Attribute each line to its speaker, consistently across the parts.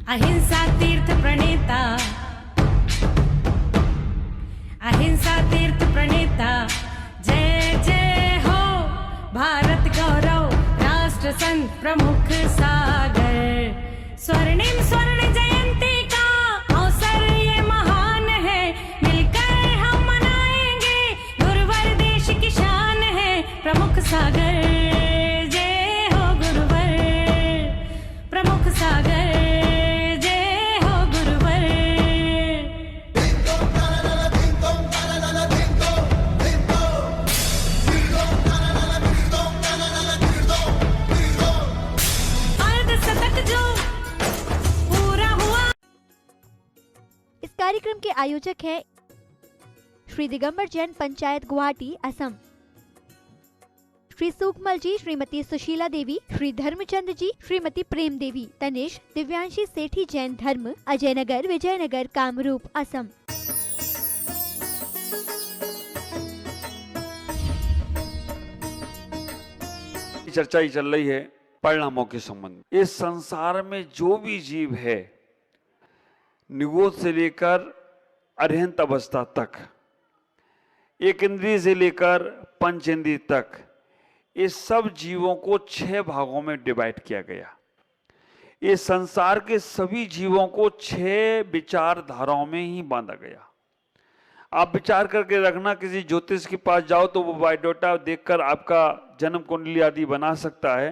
Speaker 1: अहिंसा तीर्थ प्रणेता, अहिंसा तीर्थ प्रणेता, जय जय हो भारत गौरव, राष्ट्र संत प्रमुख सागर। स्वर्णिम स्वर्ण जयंती का अवसर ये महान है, मिलकर हम मनाएंगे, गुरुवर देश की शान है, प्रमुख सागर। जय हो गुरुवर, प्रमुख सागर।
Speaker 2: इस कार्यक्रम के आयोजक हैं श्री दिगंबर जैन पंचायत गुवाहाटी असम, श्री सुकमल जी, श्रीमती सुशीला देवी, श्री धर्मचंद जी, श्रीमती प्रेम देवी, तनिष दिव्यांशी सेठी जैन धर्म, अजय नगर, विजयनगर, कामरूप, असम।
Speaker 3: चर्चा ही चल रही है परिणामों के संबंध में। इस संसार में जो भी जीव है, निगोद से लेकर अरहंत अवस्था तक, एक इंद्रिय से लेकर पंच इंद्रिय तक, इस सब जीवों को 6 भागों में डिवाइड किया गया। इस संसार के सभी जीवों को 6 विचारधाराओं में ही बांधा गया। आप विचार करके रखना, किसी ज्योतिष के पास जाओ तो वो बायोडाटा देखकर आपका जन्म कुंडली आदि बना सकता है।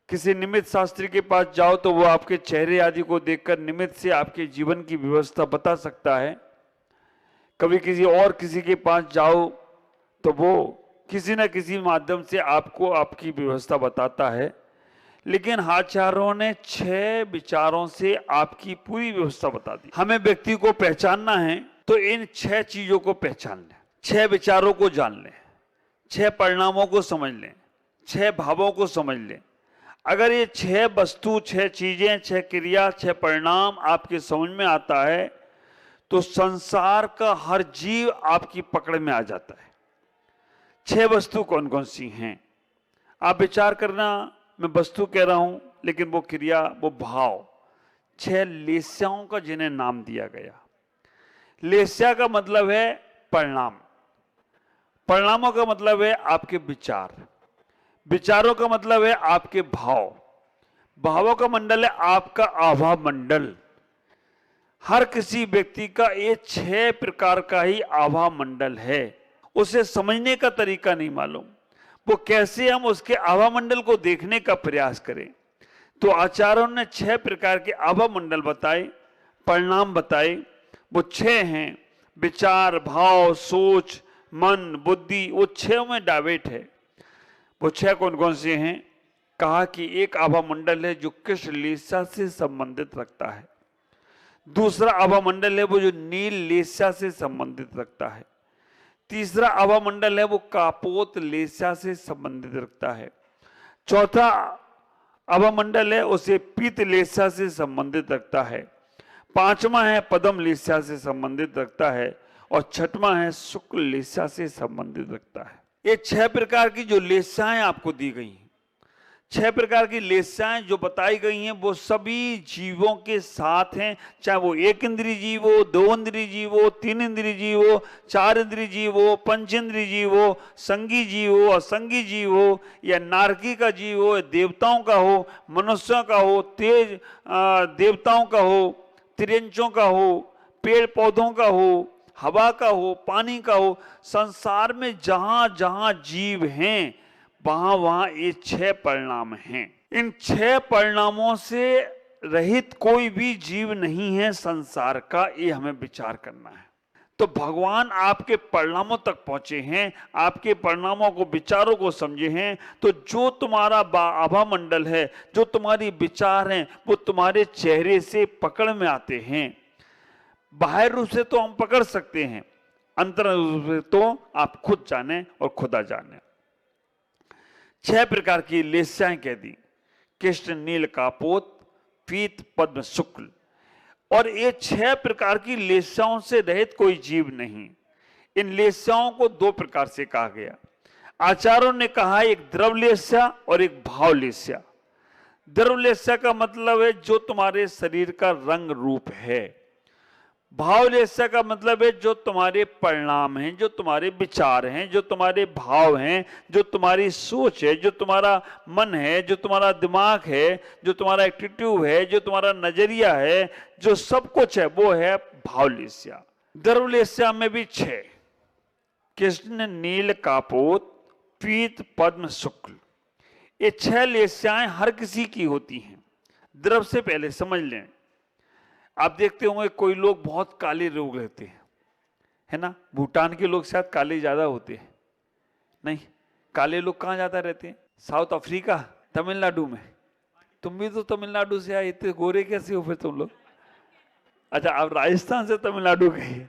Speaker 3: किसी निमित्त शास्त्री के पास जाओ तो वो आपके चेहरे आदि को देखकर निमित्त से आपके जीवन की व्यवस्था बता सकता है। कभी किसी के पास जाओ तो वो किसी न किसी माध्यम से आपको आपकी व्यवस्था बताता है। लेकिन आचार्यों ने 6 विचारों से आपकी पूरी व्यवस्था बता दी। हमें व्यक्ति को पहचानना है तो इन 6 चीजों को पहचान लें, 6 विचारों को जान लें, 6 परिणामों को समझ लें, 6 भावों को समझ लें। अगर ये 6 वस्तु, 6 चीजें, 6 क्रिया, 6 परिणाम आपके समझ में आता है तो संसार का हर जीव आपकी पकड़ में आ जाता है। 6 वस्तु कौन कौन सी हैं आप विचार करना। मैं वस्तु कह रहा हूं लेकिन वो क्रिया, वो भाव, 6 लेस्याओं का जिन्हें नाम दिया गया। लेस्या का मतलब है परिणाम, परिणामों का मतलब है आपके विचार, विचारों का मतलब है आपके भाव, भावों का मंडल है आपका आभा मंडल। हर किसी व्यक्ति का ये 6 प्रकार का ही आभा मंडल है। उसे समझने का तरीका नहीं मालूम, वो कैसे हम उसके आभा मंडल को देखने का प्रयास करें। तो आचार्यों ने 6 प्रकार के आभा मंडल बताए, परिणाम बताए। वो 6 हैं, विचार, भाव, सोच, मन, बुद्धि, वो 6 में डाइवेट है। वो 6 कौन कौन से हैं? कहा कि एक आभा मंडल है जो कृष्ण लेस्या से संबंधित रखता है। दूसरा आभा मंडल है वो जो नील लेस्या से संबंधित रखता है। तीसरा आभा मंडल है वो कापोत लेस्या से संबंधित रखता है। चौथा आभा मंडल है उसे पीत लेस्या से संबंधित रखता है। 5वां है पदम लेस्या से संबंधित रखता है और 6वां है शुक्ल लेस्या से संबंधित रखता है। ये 6 प्रकार की जो लेस्याएं आपको दी गई हैं, 6 प्रकार की लेस्याएं जो बताई गई हैं वो सभी जीवों के साथ हैं। चाहे वो 1 इंद्रिय जीव हो, 2 इंद्रिय जीव हो, 3 इंद्रिय जीव हो, 4 इंद्रिय जीव हो, 5 इंद्रिय जीव हो, संगी जीव हो, असंगी जीव हो, या नारकी का जीव हो, देवताओं का हो, मनुष्यों का हो, तेज देवताओं का हो, त्रियंचों का हो, पेड़ पौधों का हो, हवा का हो, पानी का हो, संसार में जहां जहां जीव हैं वहां वहां ये 6 परिणाम हैं। इन 6 परिणामों से रहित कोई भी जीव नहीं है संसार का, ये हमें विचार करना है। तो भगवान आपके परिणामों तक पहुंचे हैं, आपके परिणामों को, विचारों को समझे हैं। तो जो तुम्हारा आभा मंडल है, जो तुम्हारी विचार हैं, वो तुम्हारे चेहरे से पकड़ में आते हैं। बाहर रूप से तो हम पकड़ सकते हैं, अंतर रूप से तो आप खुद जाने और खुदा जाने। 6 प्रकार की लेस्याएं कह दी, कृष्ण, नील, कापोत, पीत, पद्म, शुक्ल। और ये 6 प्रकार की लेस्याओं से रहित कोई जीव नहीं। इन लेस्याओं को 2 प्रकार से कहा गया। आचार्यों ने कहा एक द्रव लेस्या और एक भाव लेस्या। द्रवलेस्या का मतलब है जो तुम्हारे शरीर का रंग रूप है। भावलेस्या का मतलब है जो तुम्हारे परिणाम हैं, जो तुम्हारे विचार हैं, जो तुम्हारे भाव हैं, जो तुम्हारी सोच है, जो तुम्हारा मन है, जो तुम्हारा दिमाग है, जो तुम्हारा एटीट्यूड है, जो तुम्हारा नजरिया है, जो सब कुछ है, वो है भावलेस्या। द्रवलेस्या में भी 6, कृष्ण, नील, कापोत, पीत, पद्म, शुक्ल, ये 6 लेस्याएं हर किसी की होती हैं। द्रव से पहले समझ लें, आप देखते होंगे कोई लोग बहुत काले लोग रहते हैं, है ना। भूटान के लोग शायद काले ज्यादा होते हैं, नहीं, काले लोग कहाँ ज्यादा रहते हैं? साउथ अफ्रीका, तमिलनाडु में। तुम भी तो तमिलनाडु से आए, इतने गोरे कैसे हो फिर तुम लोग? अच्छा, आप राजस्थान से तमिलनाडु गए।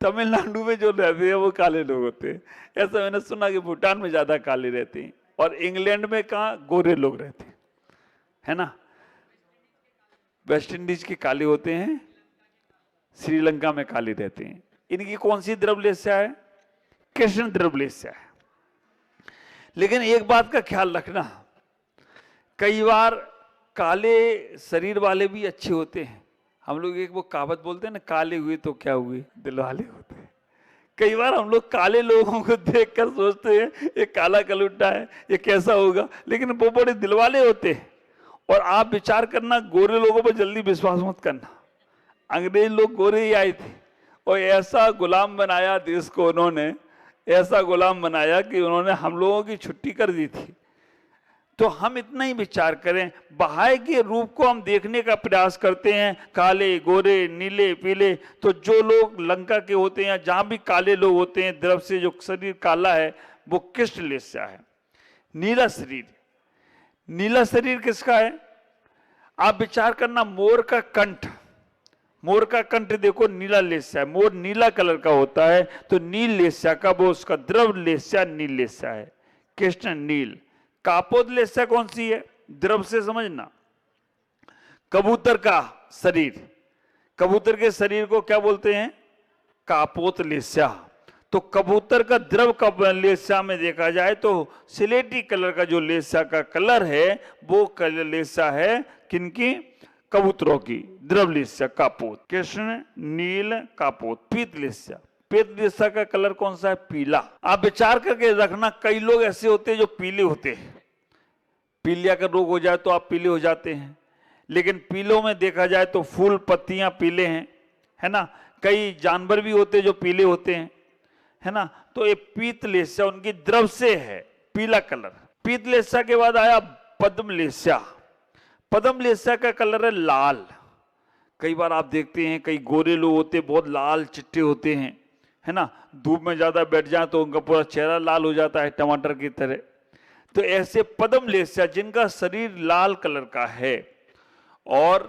Speaker 3: तमिलनाडु में जो रहते हैं वो काले लोग होते हैं। ऐसा मैंने सुना कि भूटान में ज्यादा काले रहते हैं, और इंग्लैंड में कहाँ गोरे लोग रहते हैं, है ना। वेस्ट इंडीज के काले होते हैं, श्रीलंका में काले रहते हैं। इनकी कौन सी द्रवलेस्या है? कृष्ण द्रवलेस्या है। लेकिन एक बात का ख्याल रखना, कई बार काले शरीर वाले भी अच्छे होते हैं। हम लोग एक वो कहावत बोलते हैं ना, काले हुए तो क्या हुए, दिल वाले होते हैं। कई बार हम लोग काले लोगों को देखकर सोचते हैं ये काला कलुट्टा है, ये कैसा होगा, लेकिन वो बड़े दिल वाले होते हैं। और आप विचार करना, गोरे लोगों पर जल्दी विश्वास मत करना। अंग्रेज लोग गोरे ही आए थे और ऐसा गुलाम बनाया देश को, उन्होंने ऐसा गुलाम बनाया कि उन्होंने हम लोगों की छुट्टी कर दी थी। तो हम इतना ही विचार करें, बाहर के रूप को हम देखने का प्रयास करते हैं, काले, गोरे, नीले, पीले। तो जो लोग लंका के होते हैं, जहां भी काले लोग होते हैं, द्रव से जो शरीर काला है वो कृष्ण लेस्या है। नीला शरीर, नीला शरीर किसका है? आप विचार करना, मोर का कंठ, मोर का कंठ देखो नीला लेस्या है। मोर नीला कलर का होता है, तो नील लेस्या का वो उसका द्रव लेस्या नील लेस्या है। कृष्ण नील। कापोत लेस्या कौन सी है? द्रव से समझना, कबूतर का शरीर, कबूतर के शरीर को क्या बोलते हैं? कापोत लेस्या। तो कबूतर का द्रव लेस्या में देखा जाए तो सिलेटी कलर का जो लेस्या का कलर है वो कलर लेस्या है किनकी? कबूतरों की। द्रव लेस्या कापोत। कृष्ण नील कापोत। पीत लेस्या, पीत लेस्या का कलर कौन सा है? पीला। आप विचार करके रखना, कई लोग ऐसे होते हैं जो पीले होते हैं। पीलिया का रोग हो जाए तो आप पीले हो जाते हैं, लेकिन पीलों में देखा जाए तो फूल पत्तियां पीले हैं, है ना। कई जानवर भी होते हैं जो पीले होते हैं, है ना। तो ये पीत लेस्या उनकी द्रव से है, पीला कलर। पीत लेस्या के बाद आया पद्म लेस्या। पद्म लेस्या का कलर है लाल। कई बार आप देखते हैं कई गोरे लोग होते हैं, बहुत लाल चिट्टे होते हैं, है ना। धूप में ज्यादा बैठ जाए तो उनका पूरा चेहरा लाल हो जाता है, टमाटर की तरह। तो ऐसे पद्म लेस्या जिनका शरीर लाल कलर का है, और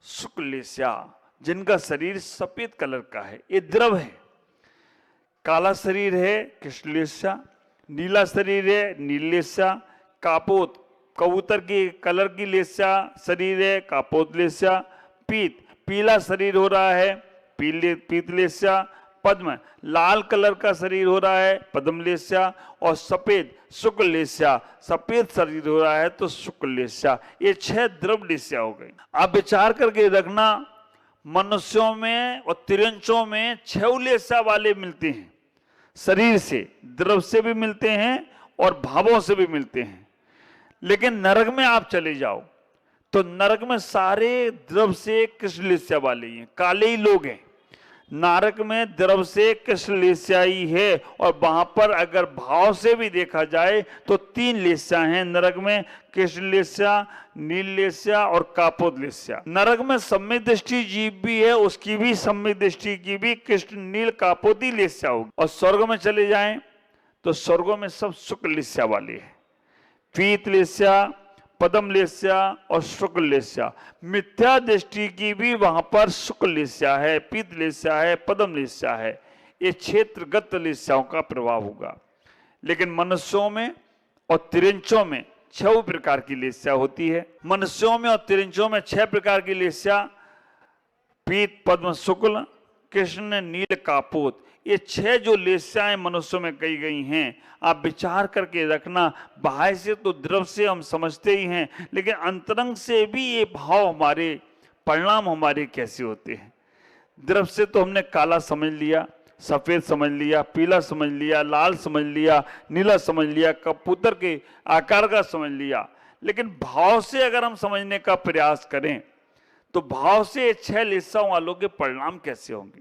Speaker 3: शुक्ल लेस्या जिनका शरीर सफेद कलर का है, ये द्रव है। काला शरीर है कृष्ण लेस्या, नीला शरीर है नील लेस्या, कापोत कबूतर की कलर की लेस्या शरीर है कापोत लेस्या, पीत पीला शरीर हो रहा है पीत लेस्या, पद्म लाल कलर का शरीर हो रहा है पद्म लेस्या, और सफेद शुक्ल लेस्या सफेद शरीर हो रहा है तो शुक्ल लेस्या। ये 6 द्रव लेस्या हो गई। आप विचार करके रखना, मनुष्यों में और तिरंचों में 6 लेस्या वाले मिलते हैं। शरीर से, द्रव से भी मिलते हैं और भावों से भी मिलते हैं। लेकिन नरक में आप चले जाओ तो नरक में सारे द्रव से कृष्ण लेस्या वाले ही हैं, काले ही लोग हैं। नरक में द्रव से कृष्ण लेस्या ही है, और वहां पर अगर भाव से भी देखा जाए तो 3 लेस्या हैं नरक में, कृष्ण लेस्या, नील लेस्या और कापोत लेस्या। नरक में सम्यक दृष्टि जीव भी है, उसकी भी सम्यक दृष्टि की भी कृष्ण नील कापोती लेस्या होगी। और स्वर्ग में चले जाएं तो स्वर्गों में सब शुक्ल लेस्या वाले हैं, पीत लेस्या, पद्म लेस्या और शुक्ल लेस्या। मिथ्या दृष्टि की भी वहां पर शुक्ल लेस्या है, पीत लेस्या है, पद्म लेस्या है। ये क्षेत्रगत लेस्याओं का प्रभाव होगा। लेकिन मनुष्यों में और तिरंचों में 6 प्रकार की लेस्या होती है। मनुष्यों में और तिरंचों में 6 प्रकार की लेस्या, पीत पद्म शुक्ल कृष्ण नील कापोत, ये 6 जो लेस्याएं मनुष्यों में कही गई हैं, आप विचार करके रखना। बाहर से तो द्रव्य से हम समझते ही हैं, लेकिन अंतरंग से भी ये भाव हमारे, परिणाम हमारे कैसे होते हैं। द्रव्य से तो हमने काला समझ लिया, सफेद समझ लिया, पीला समझ लिया, लाल समझ लिया, नीला समझ लिया, कबूतर के आकार का समझ लिया, लेकिन भाव से अगर हम समझने का प्रयास करें तो भाव से 6 लेस्याओं वालों के परिणाम कैसे होंगे,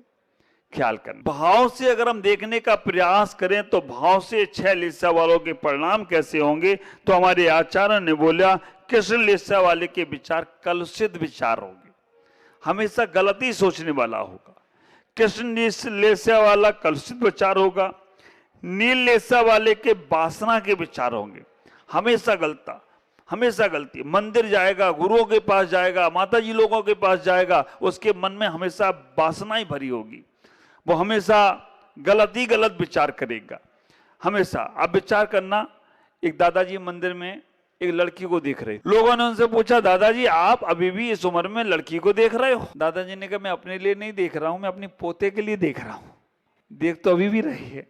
Speaker 3: ख्याल करना। भाव से अगर हम देखने का प्रयास करें तो भाव से 6 लेस्या वालों के परिणाम कैसे होंगे, तो हमारे आचार्य ने बोला कृष्ण लेस्या वाले के विचार कलुषित विचार होंगे, हमेशा गलती सोचने वाला होगा। कृष्ण लेस्या वाला कलुषित विचार होगा। नील लेस्या वाले के वासना के विचार होंगे, हमेशा गलती। मंदिर जाएगा, गुरुओं के पास जाएगा, माता जी लोगों के पास जाएगा, उसके मन में हमेशा वासना ही भरी होगी, वो हमेशा गलत विचार करेगा। हमेशा आप विचार करना, एक दादाजी मंदिर में एक लड़की को देख रहे, लोगों ने उनसे पूछा, दादाजी आप अभी भी इस उम्र में लड़की को देख रहे हो? दादाजी ने कहा, मैं अपने लिए नहीं देख रहा हूं, मैं अपनी पोते के लिए देख रहा हूं। देख तो अभी भी रही है।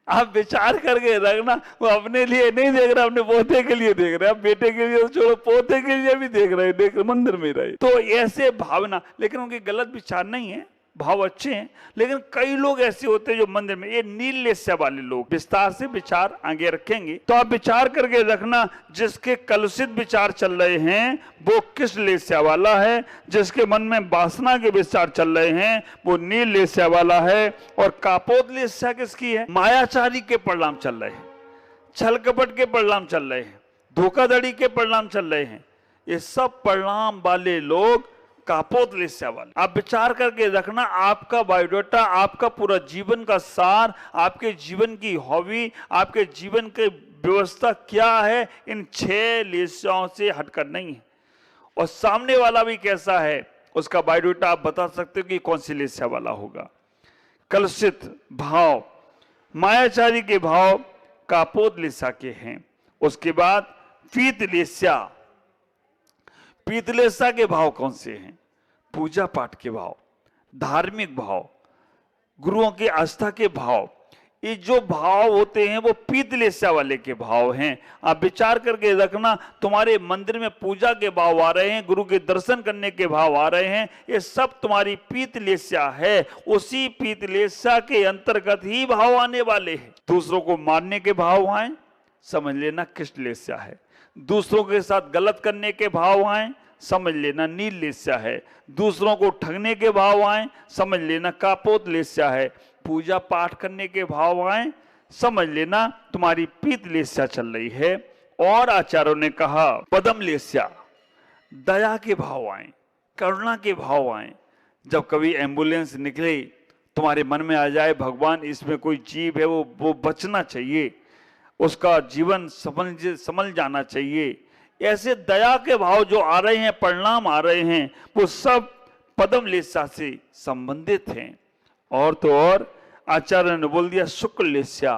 Speaker 3: आप विचार करके रखना, वो अपने लिए नहीं देख रहा, अपने पोते के लिए देख रहे, आप बेटे के लिए छोड़ो, पोते के लिए भी देख रहे, देख मंदिर में रहे। तो ऐसे भावना, लेकिन उनके गलत विचार नहीं है, भाव अच्छे हैं, लेकिन कई लोग ऐसे होते हैं जो मंदिर में, ये नील लेस्या वाले लोग, विस्तार से विचार आगे रखेंगे। तो आप विचार करके रखना, जिसके कलुषित विचार चल रहे हैं वो कृष्ण लेस्या वाला है, जिसके मन में वासना के विचार चल रहे हैं वो नील लेस्या वाला है। और कापोत लेस्या किसकी है? मायाचारी के परिणाम चल रहे हैं, छल कपट के परिणाम चल रहे हैं, धोखाधड़ी के परिणाम चल रहे हैं, ये सब परिणाम वाले लोग कापोत लेस्या वाले। आप विचार करके रखना, आपका बायोडाटा, आपका पूरा जीवन का सार, आपके जीवन की हॉबी, आपके जीवन की व्यवस्था क्या है, इन 6 लेस्याओं से हटकर नहीं है। और सामने वाला भी कैसा है, उसका बायोडाटा आप बता सकते हो कि कौन सी लेस्या वाला होगा। कलुषित भाव, मायाचारी के भाव कापोत लेस्या के हैं। उसके बाद पीत लेस्या, पीत लेस्या के भाव कौन से हैं? पूजा पाठ के भाव, धार्मिक भाव, गुरुओं के आस्था के भाव, ये जो भाव होते हैं वो पीत लेस्या वाले के भाव हैं। आप विचार करके रखना, तुम्हारे मंदिर में पूजा के भाव आ रहे हैं, गुरु के दर्शन करने के भाव आ रहे हैं, ये सब तुम्हारी पीत लेस्या है। उसी पीत लेस्या के अंतर्गत ही भाव आने वाले हैं। दूसरों को मारने के भाव आए, समझ लेना कृष्ण लेस्या है। दूसरों के साथ गलत करने के भाव आए, समझ लेना नील लेस्या है। दूसरों को ठगने के भाव आए, समझ लेना कापोत लेस्या है। पूजा पाठ करने के भाव आए, समझ लेना तुम्हारी पीत लेस्या चल रही है। और आचार्यों ने कहा पदम लेस्या, दया के भाव आए, करुणा के भाव आए। जब कभी एम्बुलेंस निकले, तुम्हारे मन में आ जाए भगवान इसमें कोई जीव है, वो बचना चाहिए, उसका जीवन संभल जाना चाहिए, ऐसे दया के भाव जो आ रहे हैं, परिणाम आ रहे हैं, वो सब पदम लेस्या से संबंधित हैं। और तो और आचार्य ने बोल दिया शुक्ल लेस्या,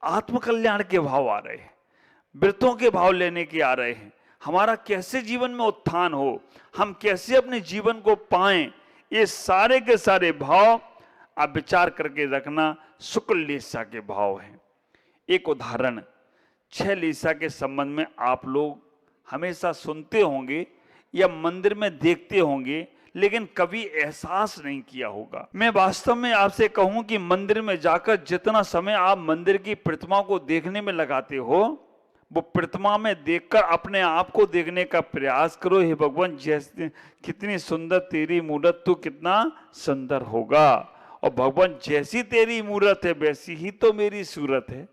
Speaker 3: आत्मकल्याण के भाव आ रहे हैं, व्रतों के भाव लेने के आ रहे हैं। हमारा कैसे जीवन में उत्थान हो, हम कैसे अपने जीवन को पाएं, ये सारे के सारे भाव आप विचार करके रखना, शुक्ल लेस्या के भाव हैं। एक उदाहरण 6 लेस्या के संबंध में आप लोग हमेशा सुनते होंगे या मंदिर में देखते होंगे, लेकिन कभी एहसास नहीं किया होगा। मैं वास्तव में आपसे कहूं कि मंदिर में जाकर जितना समय आप मंदिर की प्रतिमा को देखने में लगाते हो, वो प्रतिमा में देखकर अपने आप को देखने का प्रयास करो। हे भगवान, जैसे कितनी सुंदर तेरी मूर्त, तू कितना सुंदर होगा। और भगवान जैसी तेरी मूर्त है वैसी ही तो मेरी सूरत है।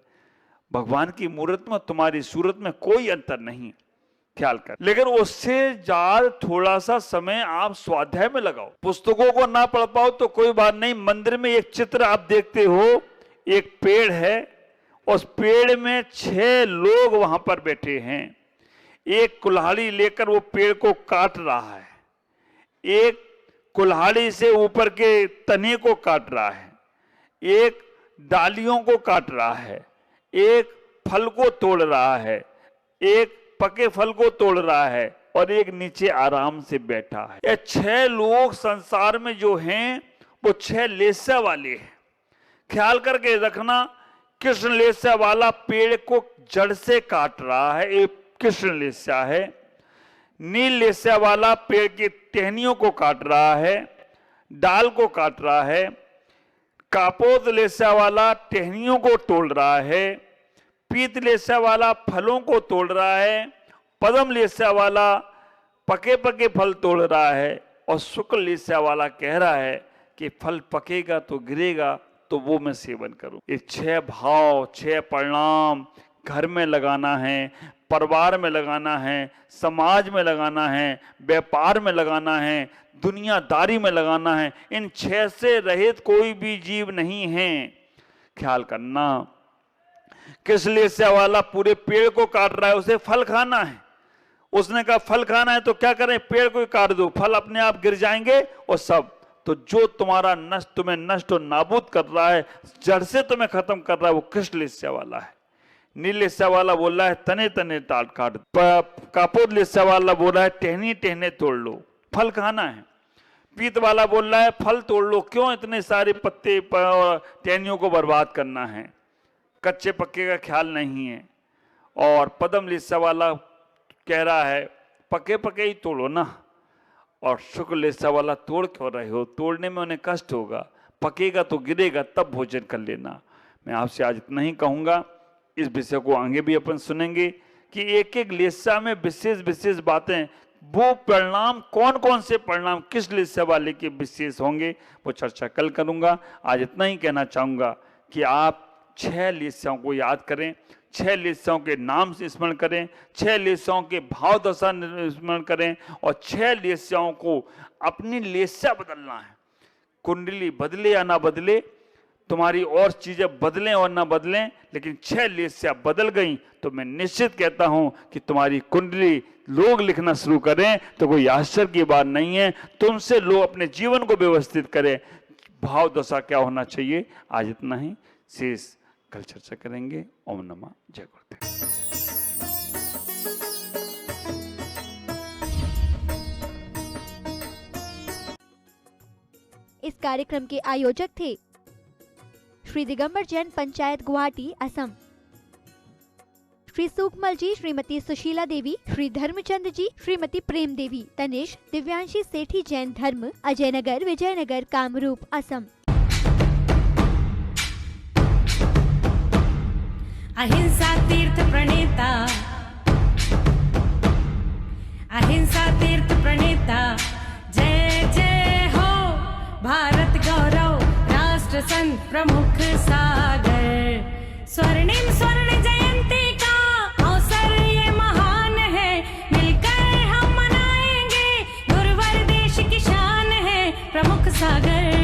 Speaker 3: भगवान की मूर्त में तुम्हारी सूरत में कोई अंतर नहीं, ख्याल कर। लेकिन उससे ज्यादा थोड़ा सा समय आप स्वाध्याय में लगाओ। पुस्तकों को ना पढ़ पाओ तो कोई बात नहीं, मंदिर में एक चित्र आप देखते हो, एक पेड़ है, उस पेड़ में 6 लोग वहां पर बैठे हैं। एक कुल्हाड़ी लेकर वो पेड़ को काट रहा है, एक कुल्हाड़ी से ऊपर के तने को काट रहा है, एक डालियों को काट रहा है, एक फल को तोड़ रहा है, एक पके फल को तोड़ रहा है, और एक नीचे आराम से बैठा है। ये 6 लोग संसार में जो हैं वो 6 लेस्या वाले हैं। ख्याल करके रखना, कृष्ण लेस्या वाला पेड़ को जड़ से काट रहा है, ये कृष्ण लेस्या है। नील लेस्या वाला पेड़ की टहनियों को काट रहा है, डाल को काट रहा है। कापोद लेस्या वाला टहनियों को तोड़ रहा है। पीत लेस्या वाला फलों को तोड़ रहा है। पद्म लेस्या वाला पके पके फल तोड़ रहा है। और शुक्ल लेस्या वाला कह रहा है कि फल पकेगा तो गिरेगा तो वो मैं सेवन करूं। ये 6 भाव, 6 परिणाम घर में लगाना है, परिवार में लगाना है, समाज में लगाना है, व्यापार में लगाना है, दुनियादारी में लगाना है। इन 6 से रहित कोई भी जीव नहीं है, ख्याल करना। किस लेस्या वाला पूरे पेड़ को काट रहा है, उसे फल खाना है। उसने कहा फल खाना है तो क्या करें, पेड़ को ही काट दो, फल अपने आप गिर जाएंगे और सब। तो जो तुम्हें नष्ट और नाबूद कर रहा है, जड़ से तुम्हें खत्म कर रहा है, वो कृष्ण लेस्या वाला है। नील लेस्या वाला बोल रहा है तने तने टाट काट। कापोद लेस्या वाला बोल रहा है टहनी टहने तोड़ लो, फल खाना है। पीत वाला बोल रहा है फल तोड़ लो, क्यों इतने सारे पत्ते और टहनियों को बर्बाद करना है, कच्चे पक्के का ख्याल नहीं है। और पद्म लेस्या वाला कह रहा है पके पके ही तोड़ो ना। और शुक्ल लेस्या वाला तोड़ क्यों रहे हो, तोड़ने में उन्हें कष्ट होगा, पकेगा तो गिरेगा तब भोजन कर लेना। मैं आपसे आज इतना ही कहूँगा, इस विषय को आगे भी अपन सुनेंगे कि एक एक लेस्या में विशेष विशेष बातें, वो परिणाम कौन कौन से परिणाम किस लेस्या वाले के विशेष होंगे, वो चर्चा कल करूँगा। आज इतना ही कहना चाहूँगा कि आप 6 लेस्याओं को याद करें, 6 लेस्याओं के नाम से स्मरण करें, 6 लेस्याओं के भाव दशा स्मरण करें और 6 लेस्याओं को अपनी लेस्या बदलना है। कुंडली बदले या ना बदले, तुम्हारी और चीजें बदलें और ना बदलें, लेकिन 6 लेस्या बदल गई तो मैं निश्चित कहता हूं कि तुम्हारी कुंडली लोग लिखना शुरू करें तो कोई आश्चर्य की बात नहीं है। तुमसे लोग अपने जीवन को व्यवस्थित करें, भाव दशा क्या होना चाहिए। आज इतना ही, शेष कल चर्चा करेंगे। ओम नमः जय गुरुदेव।
Speaker 2: इस कार्यक्रम के आयोजक थे श्री दिगंबर जैन पंचायत गुवाहाटी असम, श्री सुकमल जी, श्रीमती सुशीला देवी, श्री धर्मचंद जी, श्रीमती प्रेम देवी, तनिष दिव्यांशी सेठी जैन धर्म, अजय नगर, विजयनगर, कामरूप असम।
Speaker 1: अहिंसा तीर्थ प्रणेता, अहिंसा तीर्थ प्रणेता, जय जय हो भारत गौरव, राष्ट्र संत प्रमुख सागर। स्वर्णिम स्वर्ण जयंती का अवसर ये महान है, मिलकर हम मनाएंगे, गुरुवर देश की शान है प्रमुख सागर।